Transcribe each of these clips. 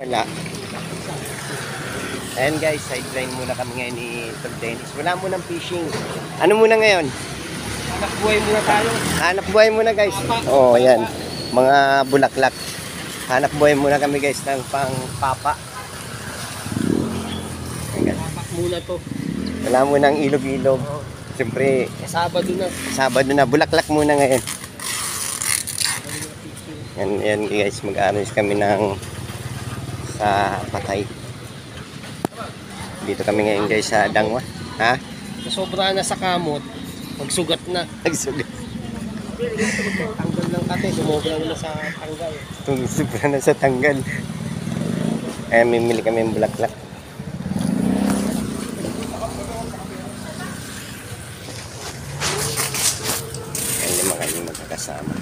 Wala. Ayan guys, sideline muna kami ngayon ni Tol Dennis. Wala munang fishing. Ano muna ngayon? Hanap buhay muna tayo. Hanap buhay muna guys. Oo, ayan. Mga bulaklak. Hanap buhay muna kami guys ng pang-papa. Papak muna to. Wala munang ilog-ilog. Siyempre, Sabado na. Sabado na. Bulaklak muna ngayon. Yan guys, mag-aalis kami ng sa Patay. Dito kami ngayon guys sa Dangwa. Ha? Sobra na sa kamot. Magsugat na. Nagsugat. Tanggal ng kate. Sumobra na sa tanggal. Sobra na sa tanggal. Kaya mimili kami ng bulaklak. Ayan, lima kami magkakasama.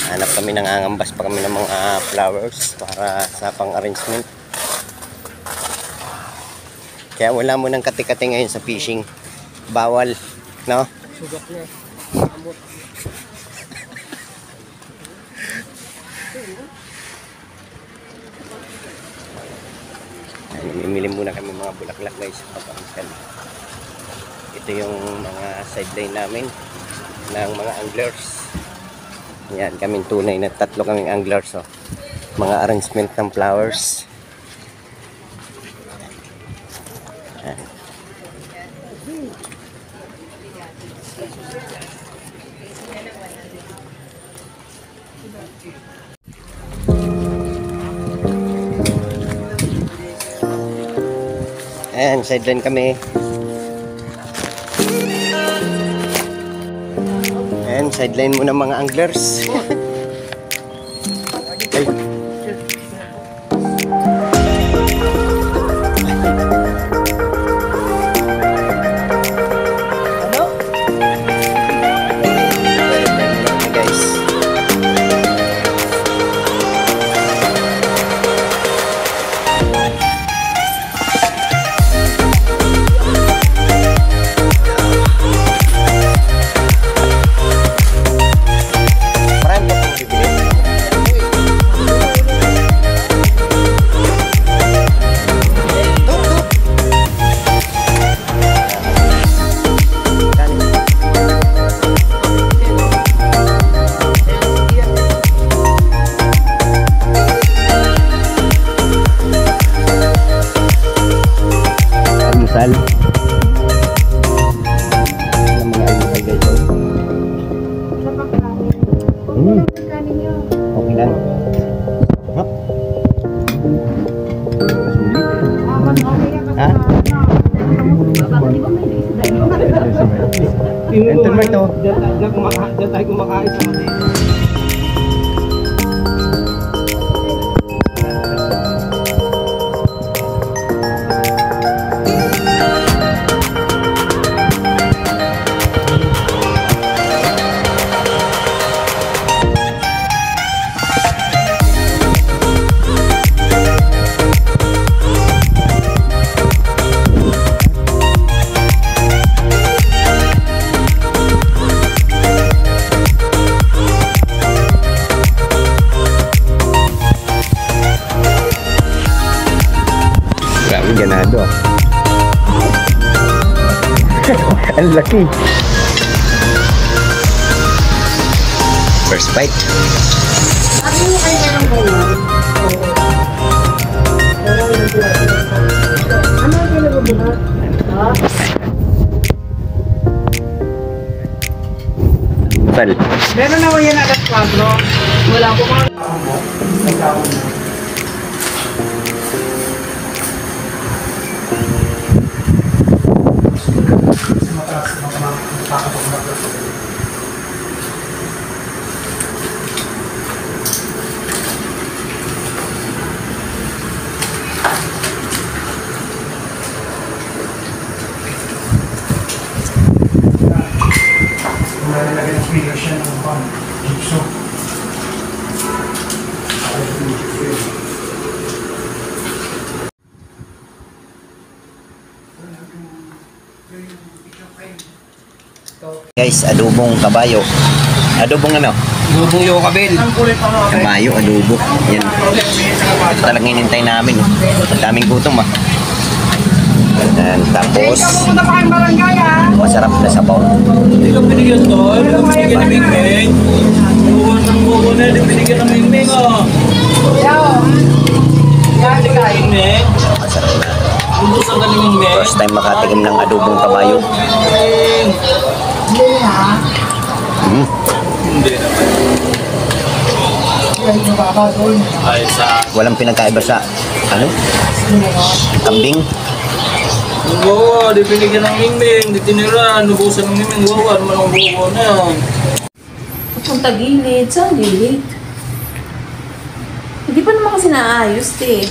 Hanap kami ng angambas pa kami ng mga flowers para sa pang-arrangement. Kaya wala mo ng kati-kati ngayon sa fishing. Bawal, no? Sugat na. Kamot. Mimili muna kami mga bulaklak guys. Ito yung mga sideline namin ng mga anglers. Yan, kaming tunay na tatlo kaming anglers. Oh. Mga arrangement ng flowers. Yan. Ayan, sideline kami. Ayan, sideline muna mga anglers. Ay. Guys. Almusal. Ang mga almusal guys. Okay lang. Hop. Ha? Enter mo ito. Diyan tayo kumakain sa mga. Grabe, ganado. Ang laki. First bite. Ano yung kanya ng ganyan? Ano yung pinagbubuhat? Bal. Meron naman yan agad 4. Wala ko mga. Nalalagay ng speaker siya ng gypsum. Guys, adobong kabayo. Adobong ano? Lubong yung kabil. Kabayo, adobo. Yan. Ito talagang hinintay namin. Ang daming gutom ah. Yan. Tapos, masarap na sabaw. Hindi ka binigyan to. Hindi ka binigyan ng mingming. Buwan ng buwan na. Hindi binigyan ng mingming oh. Mingming. Masarap na. Ubus ang galing mingming. First time makatikim ng adobong kabayo. Mingming. Hindi naman. Ay sa... Walang pinagkaiba sa, ano? Kambing. Oo, di binigyan ng mingming. Di tinira. Nubusan ng mingming. Wawa naman ang buwan na yan. Punta gilid. Saan gilid? Hindi pa naman kasi naayos eh.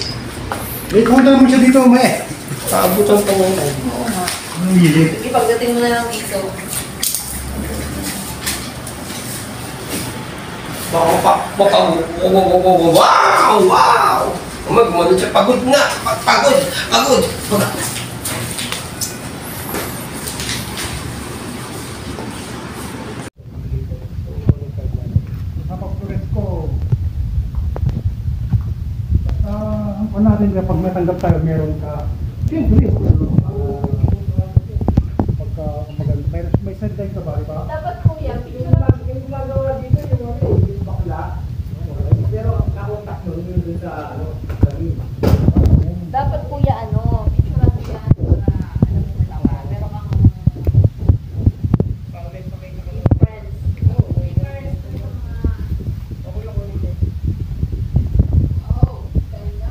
May kunta naman siya dito, may. Kaabutan pa mo. Anong gilid? Sige, pagdating mo na lang dito. Wow! Wow! Magmano siya. Pagod na. Pagod. Pagod. Kapag-correct ko. Ang natin kapag natanggap tayo, meron ka. Siyempre. Pagka maganda. May sideline ka ba, di ba? Dapat kuya, Yung gumagawa dito yung bakla. Pero nakontak nun yun sa dapat kuya ano, picture mo yan para alam mo tawa. Meron kang friends. Oh, kanya,